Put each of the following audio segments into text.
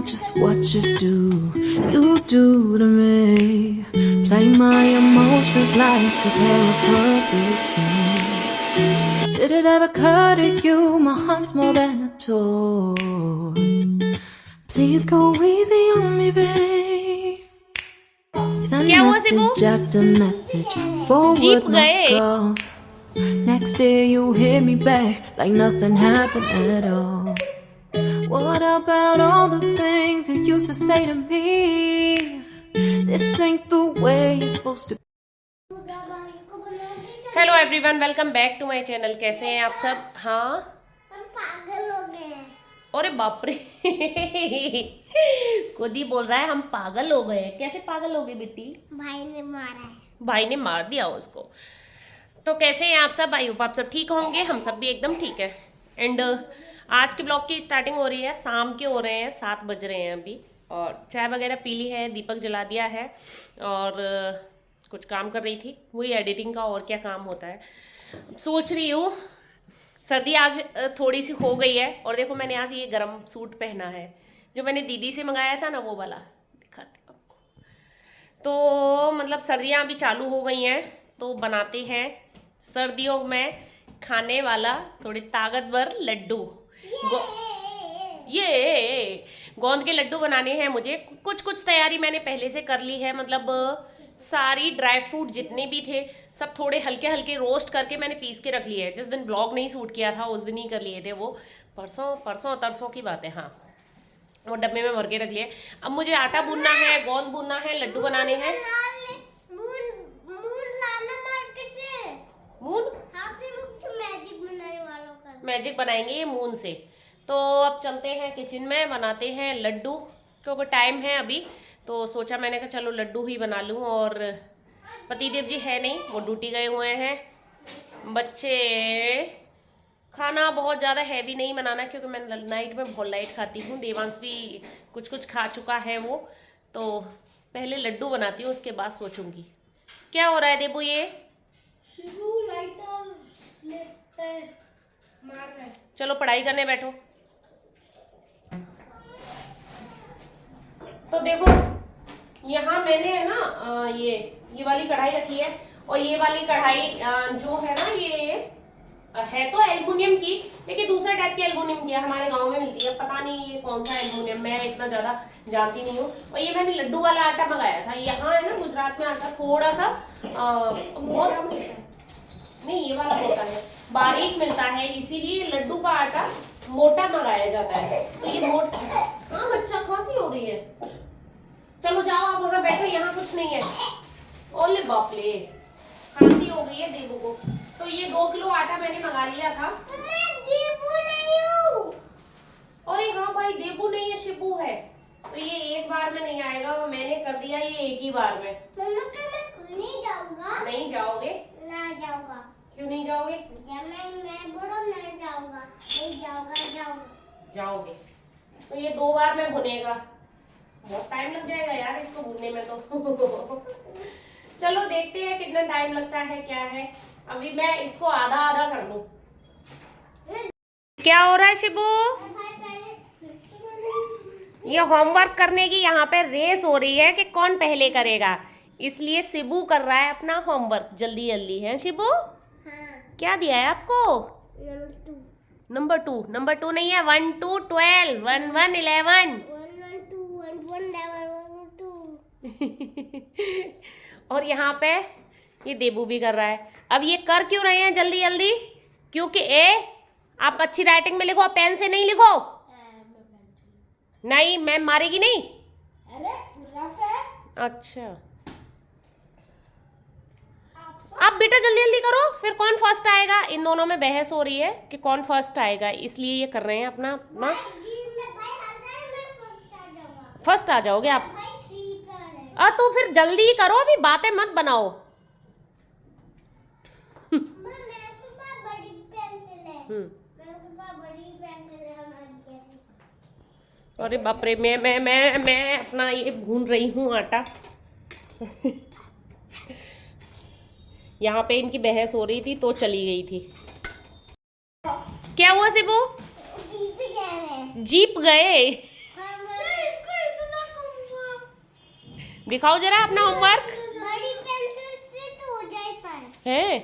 just what you do to me. Play my emotions like a pair of puppets. Did it ever occur to you my heart's more than a toy? Please go easy on me, babe. Send message after message, forward my calls. Next day you hit me back like nothing happened at all. What about all the things you used to say to me? This ain't the way it's supposed to be. Hello everyone, welcome back to my channel. कैसे हैं आप सब? हाँ, हम पागल हो गए हैं। अरे बाप रे खुद ही बोल रहा है हम पागल हो गए हैं। कैसे पागल हो गए बेटी? भाई ने मारा है। भाई ने मार दिया उसको। तो कैसे हैं आप सब? आई होप आप सब ठीक होंगे। हम सब भी एकदम ठीक है। एंड आज के ब्लॉग की स्टार्टिंग हो रही है, शाम के हो रहे हैं, 7 बज रहे हैं अभी। और चाय वगैरह पी ली है, दीपक जला दिया है और कुछ काम कर रही थी, वही एडिटिंग का। और क्या काम होता है। सोच रही हूँ, सर्दी आज थोड़ी सी हो गई है। और देखो, मैंने आज ये गरम सूट पहना है जो मैंने दीदी से मंगाया था ना, वो वाला दिखाती हूँ आपको। तो मतलब सर्दियाँ अभी चालू हो गई हैं, तो बनाते हैं सर्दियों में खाने वाला थोड़े ताकतवर लड्डू। ये गोंद के लड्डू बनाने हैं मुझे। कुछ तैयारी मैंने पहले से कर ली है। मतलब सारी ड्राई फ्रूट जितने भी थे सब थोड़े हल्के हल्के रोस्ट करके मैंने पीस के रख लिए है। जिस दिन ब्लॉग नहीं शूट किया था उस दिन ही कर लिए थे वो। परसों तरसों की बात है। हाँ, वो डब्बे में भर के रख लिए। अब मुझे आटा भूनना है, गोंद भूनना है, लड्डू बनाने हैं। मून मैजिक बनाएंगे ये मून से। तो अब चलते हैं किचन में, बनाते हैं लड्डू, क्योंकि टाइम है अभी। तो सोचा मैंने कहा चलो लड्डू ही बना लूँ। और पतिदेव जी है नहीं, वो ड्यूटी गए हुए हैं। बच्चे, खाना बहुत ज़्यादा हैवी नहीं बनाना, क्योंकि मैं नाइट में बहुत लाइट खाती हूँ। देवांश भी कुछ खा चुका है वो। तो पहले लड्डू बनाती हूँ, उसके बाद सोचूंगी। क्या हो रहा है देबू? ये चलो पढ़ाई करने बैठो। तो देखो, यहाँ मैंने है ना ये वाली कढ़ाई रखी है। और ये वाली कढ़ाई जो है ना, ये है तो एल्युमिनियम की, लेकिन दूसरे टाइप की एल्युमिनियम की है, हमारे गांव में मिलती है। पता नहीं ये कौन सा एल्युमिनियम, मैं इतना ज्यादा जानती नहीं हूँ। और ये मैंने लड्डू वाला आटा मंगाया था। यहाँ है ना गुजरात में आटा थोड़ा सा बहुत नहीं, ये वाला मोटा है, बारीक मिलता है, इसीलिए लड्डू का आटा मोटा मंगाया जाता है। तो ये मोटा। हाँ, अच्छा खांसी हो रही है। चलो जाओ आप वहां बैठो, यहाँ कुछ नहीं है। ओले बाप रे, खांसी हो गई है देबू को। तो ये 2 किलो आटा मैंने मंगा लिया था। मैं देबू नहीं हूँ। अरे हाँ भाई, देबू नहीं है, शिबू है। तो ये एक बार में नहीं आएगा, वो मैंने कर दिया ये एक ही बार में। मम्मा का मैं स्कूल नहीं जाऊंगा। नहीं जाओगे? ना जाऊंगा। क्यों नहीं जाओगे? जब मैं बड़ा नहीं जाऊंगा। नहीं जाऊंगा। जाओगे तो ये 2 बार में भुनेगा। बहुत टाइम लग जाएगा यार इसको भूनने में तो चलो देखते हैं कितना टाइम लगता है, क्या है। अभी मैं इसको आधा आधा कर लूं। क्या हो रहा है शिबू? ये होमवर्क करने की यहाँ पे रेस हो रही है कि कौन पहले करेगा, इसलिए शिबू कर रहा है अपना होमवर्क जल्दी जल्दी। है शिबू? हाँ। क्या दिया है आपको? नंबर 2 नहीं है, 1 2 12 1 1 11 और यहाँ पे ये देबू भी कर रहा है। अब ये कर क्यों रहे हैं जल्दी जल्दी? क्योंकि आप अच्छी राइटिंग में लिखो, पेन से नहीं लिखो। नहीं, मैम मारेगी नहीं। अरे रफ है। अच्छा, आप बेटा जल्दी जल्दी करो, फिर कौन फर्स्ट आएगा। इन दोनों में बहस हो रही है कि कौन फर्स्ट आएगा, इसलिए ये कर रहे हैं अपना अपना। फर्स्ट आ जाओगे आप? तो फिर जल्दी करो, अभी बातें मत बनाओ। अरे बाप रे, मैं अपना ये भून रही हूँ आटा यहाँ पे इनकी बहस हो रही थी तो चली गई थी। क्या हुआ शिबू? जीप गए? दिखाओ जरा अपना होमवर्क। बड़ी पेंसिल से तो हो जाता है,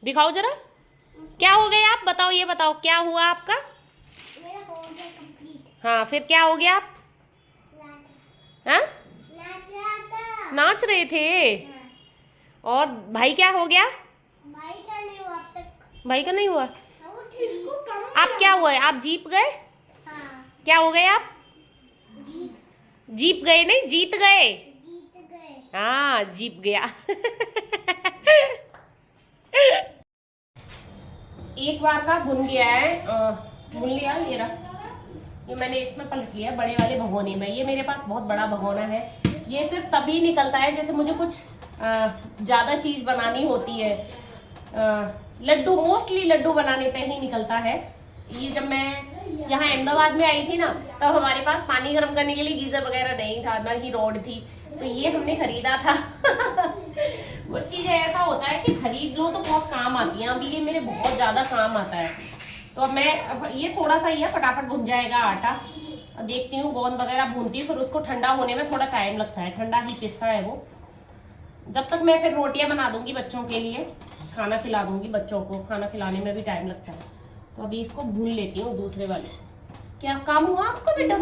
दिखाओ जरा क्या हो गया आप बताओ, ये बताओ क्या हुआ आपका। मेरा हो गया कंप्लीट। हाँ फिर क्या हो गया आप। हाँ नाच रहा था। नाच रहे थे। हाँ। और भाई क्या हो गया। भाई का नहीं हुआ अब तक। भाई का नहीं हुआ। इसको कम आप क्या हुआ है, आप जीत गए। हाँ क्या हो गए आप। जीत गए नहीं जीत गए। जीत गए। हाँ जीत गया। एक बार का भुन गया है, भुन लिया ये रहा, ये मैंने इसमें पलट लिया बड़े वाले भगोने में। ये मेरे पास बहुत बड़ा भगोना है, ये सिर्फ तभी निकलता है जैसे मुझे कुछ ज़्यादा चीज़ बनानी होती है। लड्डू, मोस्टली लड्डू बनाने पे ही निकलता है ये। जब मैं यहाँ अहमदाबाद में आई थी ना, तब हमारे पास पानी गर्म करने के लिए गीज़र वगैरह नहीं था, ना ही रॉड थी, तो ये हमने खरीदा था। वो चीज़ें ऐसा होता है कि खरीद लो तो बहुत काम आती हैं। अभी ये मेरे बहुत ज़्यादा काम आता है, तो अब मैं ये थोड़ा सा ही है, फटाफट भुन जाएगा आटा। देखती हूँ गोंद वगैरह भूनती हूँ, फिर उसको ठंडा होने में थोड़ा टाइम लगता है, ठंडा ही पिसता है वो। जब तक मैं फिर रोटियां बना दूंगी बच्चों के लिए, खाना खिला दूंगी बच्चों को, खाना खिलाने में भी टाइम लगता है। तो अभी इसको भून लेती हूँ दूसरे वाले। क्या काम हुआ आपका बेटा।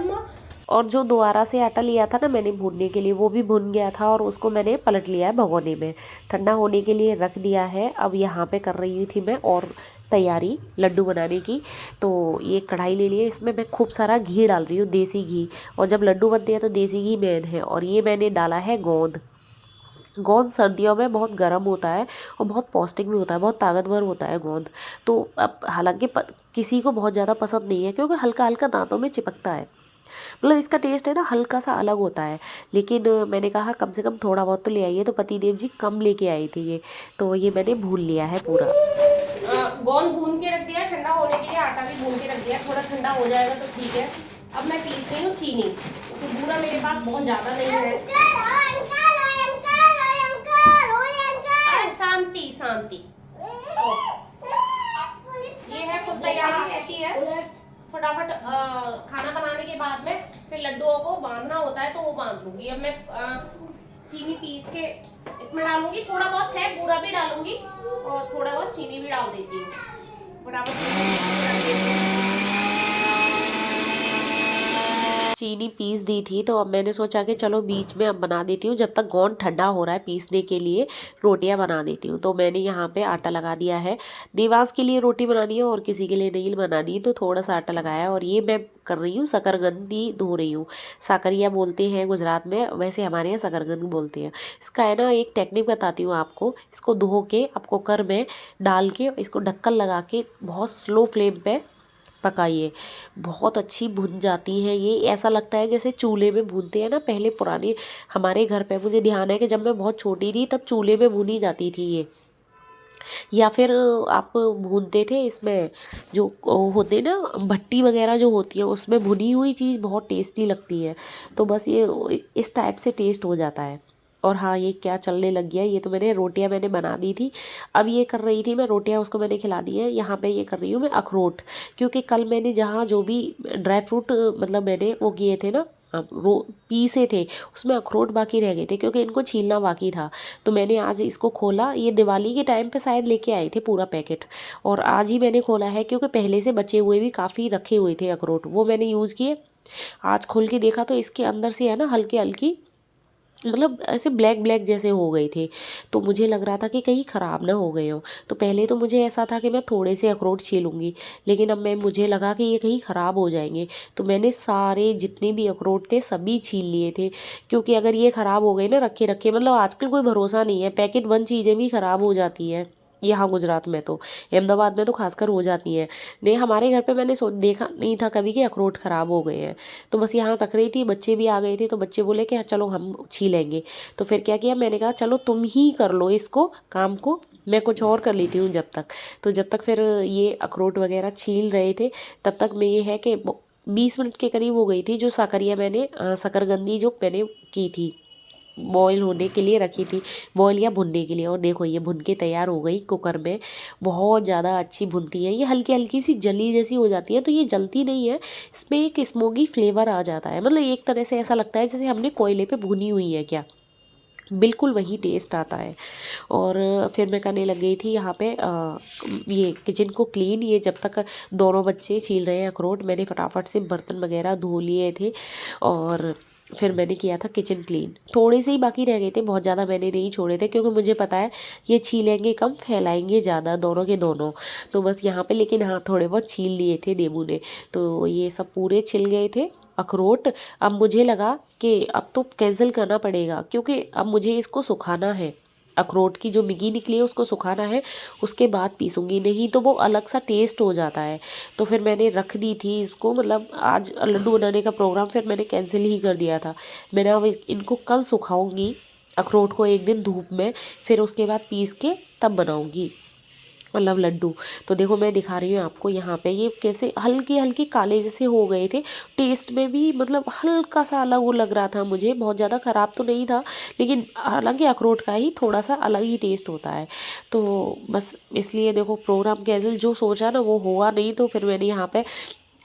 और जो दोबारा से आटा लिया था ना मैंने भूनने के लिए, वो भी भुन गया था और उसको मैंने पलट लिया है भगोने में, ठंडा होने के लिए रख दिया है। अब यहाँ पे कर रही थी मैं और तैयारी लड्डू बनाने की। तो ये कढ़ाई ले लिए, इसमें मैं खूब सारा घी डाल रही हूँ, देसी घी। और जब लड्डू बनते हैं तो देसी घी मेन है। और ये मैंने डाला है गोंद। गोंद सर्दियों में बहुत गर्म होता है और बहुत पौष्टिक भी होता है, बहुत ताकतवर होता है गोंद। तो अब हालांकि किसी को बहुत ज़्यादा पसंद नहीं है, क्योंकि हल्का हल्का दांतों में चिपकता है, मतलब इसका टेस्ट है ना हल्का सा अलग होता है। लेकिन मैंने कहा कम से कम थोड़ा बहुत तो ले आइए, तो पतिदेव जी कम लेके आए थे ये, तो ये मैंने भून लिया है पूरा। गोंद भून के रख दिया, ठंडा होने के लिए आटा भी भून के रख दिया, थोड़ा ठंडा हो जाएगा तो ठीक है। अब मैं पीस रही हूँ चीनी, तो बूरा मेरे पास बहुत ज़्यादा नहीं है। शांति शांति, ये है खुद तैयारी रहती है। फटाफट खाना बनाने के बाद में फिर लड्डुओं को बांधना होता है, तो वो बांध लूंगी। अब मैं चीनी पीस के इसमें डालूंगी, थोड़ा बहुत है बूरा भी डालूंगी और थोड़ा बहुत चीनी भी डाल देती हूँ। फटाफट चीनी पीस दी थी, तो अब मैंने सोचा कि चलो बीच में अब बना देती हूँ, जब तक गोंद ठंडा हो रहा है पीसने के लिए रोटियां बना देती हूँ। तो मैंने यहाँ पे आटा लगा दिया है। देवांश के लिए रोटी बनानी है और किसी के लिए नहीं बनानी है, तो थोड़ा सा आटा लगाया। और ये मैं कर रही हूँ शकरकंदी धो रही हूँ। साकरिया बोलते हैं गुजरात में, वैसे हमारे यहाँ शकरकंदी बोलते हैं। इसका है ना एक टेक्निक बताती हूँ आपको। इसको धो के आप कुकर में डाल के इसको ढक्कन लगा के बहुत स्लो फ्लेम पे पकाइए, बहुत अच्छी भुन जाती है ये। ऐसा लगता है जैसे चूल्हे में भूनते हैं ना पहले पुराने हमारे घर पे। मुझे ध्यान है कि जब मैं बहुत छोटी थी तब चूल्हे में भुनी जाती थी ये, या फिर आप भूनते थे इसमें जो होते ना भट्टी वगैरह जो होती है, उसमें भुनी हुई चीज़ बहुत टेस्टी लगती है। तो बस ये इस टाइप से टेस्ट हो जाता है। और हाँ, ये क्या चलने लग गया, ये तो रोटियां मैंने बना दी थी। अब ये कर रही थी मैं रोटियां, उसको मैंने खिला दी है। यहाँ पे ये कर रही हूँ मैं अखरोट, क्योंकि कल मैंने जहाँ जो भी ड्राई फ्रूट मतलब मैंने वो किए थे ना पीसे थे, उसमें अखरोट बाकी रह गए थे, क्योंकि इनको छीलना बाकी था। तो मैंने आज इसको खोला, ये दिवाली के टाइम पे शायद लेके आए थे पूरा पैकेट, और आज ही मैंने खोला है, क्योंकि पहले से बचे हुए भी काफ़ी रखे हुए थे अखरोट, वो मैंने यूज़ किए। आज खोल के देखा तो इसके अंदर से है ना हल्की हल्की मतलब ऐसे ब्लैक ब्लैक जैसे हो गए थे। तो मुझे लग रहा था कि कहीं ख़राब ना हो गए हो। तो पहले तो मुझे ऐसा था कि मैं थोड़े से अखरोट छीलूँगी, लेकिन अब मुझे लगा कि ये कहीं ख़राब हो जाएंगे, तो मैंने सारे जितने भी अखरोट थे सभी छील लिए थे। क्योंकि अगर ये ख़राब हो गए ना रखे रखे, मतलब आजकल कोई भरोसा नहीं है, पैकेट बंद चीज़ें भी ख़राब हो जाती हैं यहाँ गुजरात में, तो अहमदाबाद में तो खासकर हो जाती हैं। नहीं, हमारे घर पे मैंने देखा नहीं था कभी कि अखरोट ख़राब हो गए हैं। तो बस यहाँ तक रही थी, बच्चे भी आ गए थे, तो बच्चे बोले कि चलो हम छीलेंगे। तो फिर क्या किया, मैंने कहा चलो तुम ही कर लो इसको काम को, मैं कुछ और कर लेती हूँ जब तक। तो जब तक फिर ये अखरोट वगैरह छील रहे थे, तब तक में ये है कि 20 मिनट के करीब हो गई थी जो साकरिया मैंने शकरकंदी जो मैंने की थी। बॉईल होने के लिए रखी थी, बॉईल या भुनने के लिए। और देखो ये भुन के तैयार हो गई कुकर में। बहुत ज़्यादा अच्छी भुनती है ये, हल्की हल्की सी जली जैसी हो जाती है, तो ये जलती नहीं है, इसमें एक स्मोकी फ्लेवर आ जाता है। मतलब एक तरह से ऐसा लगता है जैसे हमने कोयले पे भुनी हुई है क्या, बिल्कुल वही टेस्ट आता है। और फिर मैं करने लग गई थी यहाँ पे ये किचन को क्लीन। ये जब तक दोनों बच्चे छील रहे हैं अखरोट, मैंने फटाफट से बर्तन वगैरह धो लिए थे और फिर मैंने किया था किचन क्लीन। थोड़े से ही बाकी रह गए थे, बहुत ज़्यादा मैंने नहीं छोड़े थे, क्योंकि मुझे पता है ये छीलेंगे कम फैलाएंगे ज़्यादा, दोनों के दोनों। तो बस यहाँ पे लेकिन हाँ थोड़े बहुत छील लिए थे देबू ने, तो ये सब पूरे छिल गए थे अखरोट। अब मुझे लगा कि अब तो कैंसिल करना पड़ेगा, क्योंकि अब मुझे इसको सुखाना है। अखरोट की जो मिगी निकली है उसको सुखाना है, उसके बाद पीसूँगी, नहीं तो वो अलग सा टेस्ट हो जाता है। तो फिर मैंने रख दी थी इसको, मतलब आज लड्डू बनाने का प्रोग्राम फिर मैंने कैंसिल ही कर दिया था। मैंने अब इनको कल सुखाऊंगी अखरोट को एक दिन धूप में, फिर उसके बाद पीस के तब बनाऊंगी मतलब लड्डू। तो देखो मैं दिखा रही हूँ आपको यहाँ पे, ये कैसे हल्के हल्के काले जैसे हो गए थे। टेस्ट में भी मतलब हल्का सा अलग वो लग रहा था मुझे, बहुत ज़्यादा ख़राब तो नहीं था, लेकिन हालांकि अखरोट का ही थोड़ा सा अलग ही टेस्ट होता है। तो बस इसलिए देखो प्रोग्राम कैंसिल, जो सोचा ना वो हुआ नहीं। तो फिर मैंने यहाँ पे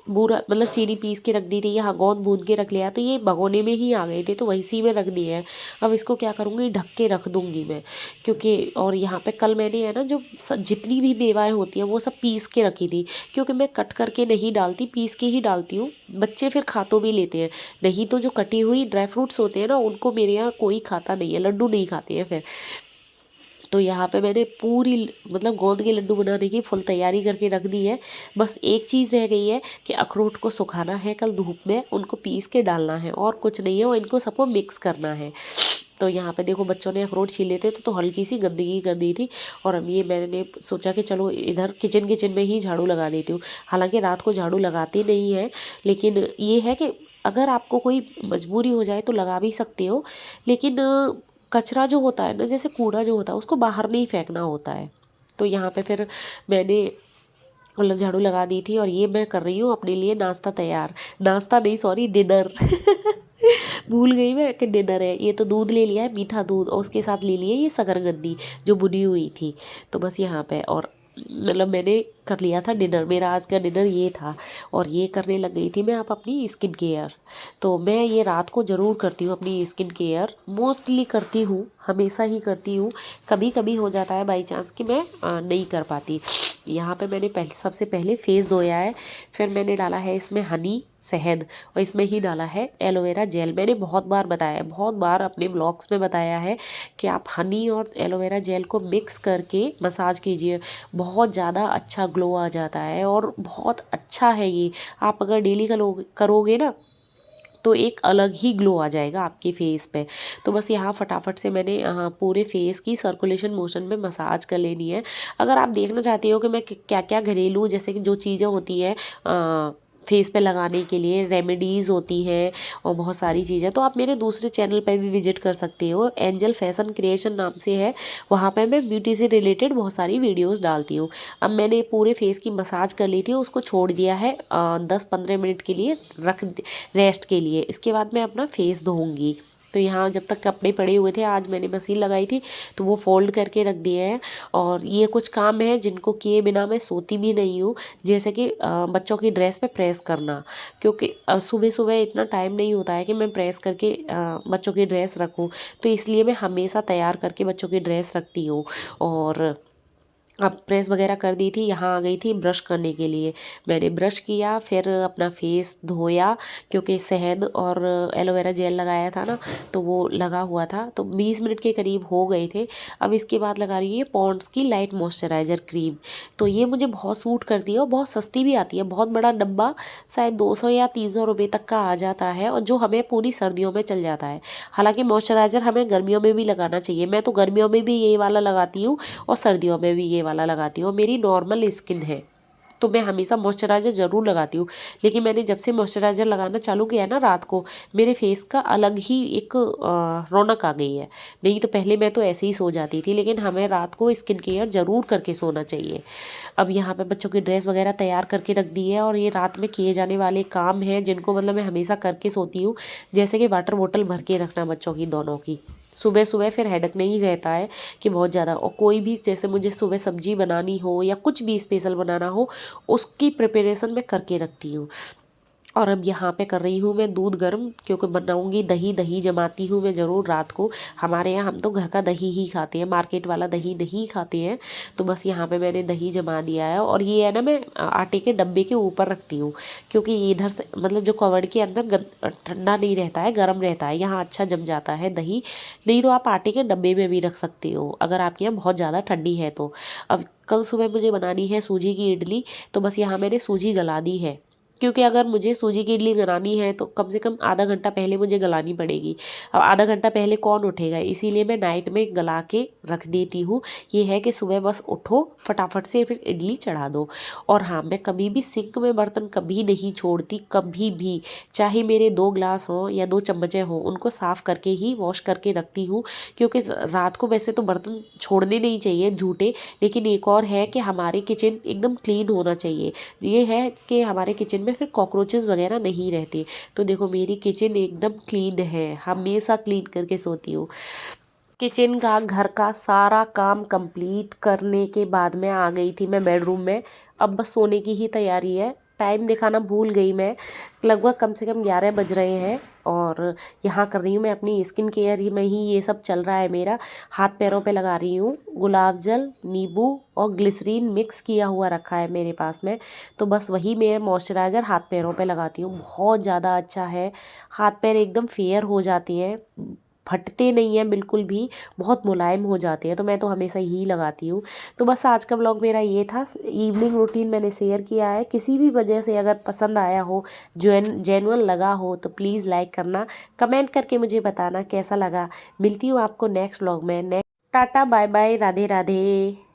बूरा मतलब चीनी पीस के रख दी थी, यहाँ गोंद भून के रख लिया, तो ये भगोने में ही आ गए थे तो वैसे में रख दिए हैं। अब इसको क्या करूँगी, ढक के रख दूँगी मैं, क्योंकि और यहाँ पे कल मैंने है ना जो जितनी भी मेवाएँ होती हैं वो सब पीस के रखी थी, क्योंकि मैं कट करके नहीं डालती, पीस के ही डालती हूँ। बच्चे फिर खा तो भी लेते हैं, नहीं तो जो कटी हुई ड्राई फ्रूट्स होते हैं ना उनको मेरे यहाँ कोई खाता नहीं है, लड्डू नहीं खाते हैं फिर। तो यहाँ पे मैंने पूरी मतलब गोंद के लड्डू बनाने की फुल तैयारी करके रख दी है। बस एक चीज़ रह गई है कि अखरोट को सुखाना है कल धूप में, उनको पीस के डालना है और कुछ नहीं है, और इनको सबको मिक्स करना है। तो यहाँ पे देखो बच्चों ने अखरोट छीले थे तो हल्की सी गंदगी कर दी थी, और अब ये मैंने सोचा कि चलो इधर किचन में ही झाड़ू लगा देती हूँ। हालांकि रात को झाड़ू लगाती नहीं है, लेकिन ये है कि अगर आपको कोई मजबूरी हो जाए तो लगा भी सकते हो, लेकिन कचरा जो होता है ना, जैसे कूड़ा जो होता है उसको बाहर नहीं फेंकना होता है। तो यहाँ पे फिर मैंने मतलब झाड़ू लगा दी थी, और ये मैं कर रही हूँ अपने लिए नाश्ता तैयार। नाश्ता नहीं सॉरी डिनर भूल गई मैं कि डिनर है। ये तो दूध ले लिया है, मीठा दूध, और उसके साथ ले लिया ये शकरकंदी जो बुनी हुई थी। तो बस यहाँ पे और मतलब मैंने कर लिया था डिनर, मेरा आज का डिनर ये था। और ये करने लग गई थी मैं आप अपनी स्किन केयर। तो मैं ये रात को ज़रूर करती हूँ अपनी स्किन केयर, मोस्टली करती हूँ, हमेशा ही करती हूँ। कभी कभी हो जाता है बाई चांस कि मैं नहीं कर पाती। यहाँ पे मैंने सबसे पहले फेस धोया है, फिर मैंने डाला है इसमें हनी शहद, और इसमें ही डाला है एलोवेरा जेल। मैंने बहुत बार बताया, बहुत बार अपने ब्लॉग्स में बताया है कि आप हनी और एलोवेरा जेल को मिक्स करके मसाज कीजिए, बहुत ज़्यादा अच्छा ग्लो आ जाता है और बहुत अच्छा है ये। आप अगर डेली करोगे ना तो एक अलग ही ग्लो आ जाएगा आपके फेस पे। तो बस यहाँ फटाफट से मैंने पूरे फेस की सर्कुलेशन मोशन में मसाज कर लेनी है। अगर आप देखना चाहते हो कि मैं क्या क्या घरेलू जैसे कि जो चीज़ें होती हैं फेस पे लगाने के लिए, रेमेडीज़ होती हैं और बहुत सारी चीज़ें, तो आप मेरे दूसरे चैनल पे भी विजिट कर सकते हो, एंजल फैशन क्रिएशन नाम से है। वहाँ पे मैं ब्यूटी से रिलेटेड बहुत सारी वीडियोस डालती हूँ। अब मैंने पूरे फेस की मसाज कर ली थी, उसको छोड़ दिया है 10-15 मिनट के लिए रेस्ट के लिए। इसके बाद मैं अपना फेस धोऊँगी। तो यहाँ जब तक कपड़े पड़े हुए थे, आज मैंने मशीन लगाई थी तो वो फोल्ड करके रख दिए हैं। और ये कुछ काम है जिनको किए बिना मैं सोती भी नहीं हूँ, जैसे कि बच्चों की ड्रेस पे प्रेस करना, क्योंकि सुबह सुबह इतना टाइम नहीं होता है कि मैं प्रेस करके बच्चों की ड्रेस रखूँ। तो इसलिए मैं हमेशा तैयार करके बच्चों की ड्रेस रखती हूँ। और अब प्रेस वगैरह कर दी थी, यहाँ आ गई थी ब्रश करने के लिए। मैंने ब्रश किया, फिर अपना फेस धोया, क्योंकि शहद और एलोवेरा जेल लगाया था ना तो वो लगा हुआ था। तो 20 मिनट के करीब हो गए थे। अब इसके बाद लगा रही है पॉन्ड्स की लाइट मॉइस्चराइज़र क्रीम। तो ये मुझे बहुत सूट करती है और बहुत सस्ती भी आती है। बहुत बड़ा डब्बा शायद 200 या 300 रुपये तक का आ जाता है, और जो हमें पूरी सर्दियों में चल जाता है। हालांकि मॉइस्चराइज़र हमें गर्मियों में भी लगाना चाहिए। मैं तो गर्मियों में भी ये वाला लगाती हूँ और सर्दियों में भी ये वाला लगाती हूँ। मेरी नॉर्मल स्किन है तो मैं हमेशा मॉइस्चराइज़र ज़रूर लगाती हूँ, लेकिन मैंने जब से मॉइस्चराइज़र लगाना चालू किया है ना रात को, मेरे फेस का अलग ही एक रौनक आ गई है। नहीं तो पहले मैं तो ऐसे ही सो जाती थी, लेकिन हमें रात को स्किन केयर ज़रूर करके सोना चाहिए। अब यहाँ पे बच्चों की ड्रेस वगैरह तैयार करके रख दी है, और ये रात में किए जाने वाले काम हैं जिनको मतलब मैं हमेशा करके सोती हूँ, जैसे कि वाटर बोतल भर के रखना बच्चों की दोनों की। सुबह सुबह फिर हेडेक नहीं रहता है कि बहुत ज़्यादा। और कोई भी जैसे मुझे सुबह सब्जी बनानी हो या कुछ भी स्पेशल बनाना हो, उसकी प्रिपरेशन मैं करके रखती हूँ। और अब यहाँ पे कर रही हूँ मैं दूध गर्म, क्योंकि बनाऊँगी दही। दही जमाती हूँ मैं ज़रूर रात को। हमारे यहाँ हम तो घर का दही ही खाते हैं, मार्केट वाला दही नहीं खाते हैं। तो बस यहाँ पे मैंने दही जमा दिया है। और ये है ना, मैं आटे के डब्बे के ऊपर रखती हूँ, क्योंकि इधर से मतलब जो कवर्ड के अंदर ठंडा नहीं रहता है, गर्म रहता है, यहाँ अच्छा जम जाता है दही। नहीं तो आप आटे के डब्बे में भी रख सकते हो, अगर आपके यहाँ बहुत ज़्यादा ठंडी है तो। अब कल सुबह मुझे बनानी है सूजी की इडली, तो बस यहाँ मैंने सूजी गला दी है, क्योंकि अगर मुझे सूजी की इडली बनानी है तो कम से कम आधा घंटा पहले मुझे गलानी पड़ेगी। अब आधा घंटा पहले कौन उठेगा, इसीलिए मैं नाइट में गला के रख देती हूँ। ये है कि सुबह बस उठो फटाफट से फिर इडली चढ़ा दो। और हाँ, मैं कभी भी सिंक में बर्तन कभी नहीं छोड़ती, कभी भी। चाहे मेरे 2 गिलास हों या 2 चम्मचें हों, उनको साफ़ करके ही वॉश करके रखती हूँ। क्योंकि रात को वैसे तो बर्तन छोड़ने नहीं चाहिए झूठे, लेकिन एक और है कि हमारे किचन एकदम क्लीन होना चाहिए। ये है कि हमारे किचन में फिर कॉकरोचेस वगैरह नहीं रहते। तो देखो मेरी किचन एकदम क्लीन है, हमेशा क्लीन करके सोती हूँ। किचन का घर का सारा काम कंप्लीट करने के बाद मैं आ गई थी मैं बेडरूम में। अब बस सोने की ही तैयारी है। टाइम दिखाना भूल गई मैं, लगभग कम से कम 11 बज रहे हैं। और यहाँ कर रही हूँ मैं अपनी स्किन केयर ही में ही ये सब चल रहा है मेरा। हाथ पैरों पे लगा रही हूँ गुलाब जल, नींबू और ग्लिसरीन मिक्स किया हुआ रखा है मेरे पास में। तो बस वही मैं मॉइस्चराइज़र हाथ पैरों पे लगाती हूँ, बहुत ज़्यादा अच्छा है। हाथ पैर एकदम फेयर हो जाती हैं, फटते नहीं हैं बिल्कुल भी, बहुत मुलायम हो जाते हैं। तो मैं तो हमेशा ही लगाती हूँ। तो बस आज का व्लॉग मेरा ये था, इवनिंग रूटीन मैंने शेयर किया है। किसी भी वजह से अगर पसंद आया हो, जेन्युइन लगा हो, तो प्लीज़ लाइक करना, कमेंट करके मुझे बताना कैसा लगा। मिलती हूँ आपको नेक्स्ट व्लॉग में। Tata bye bye, Radhe Radhe.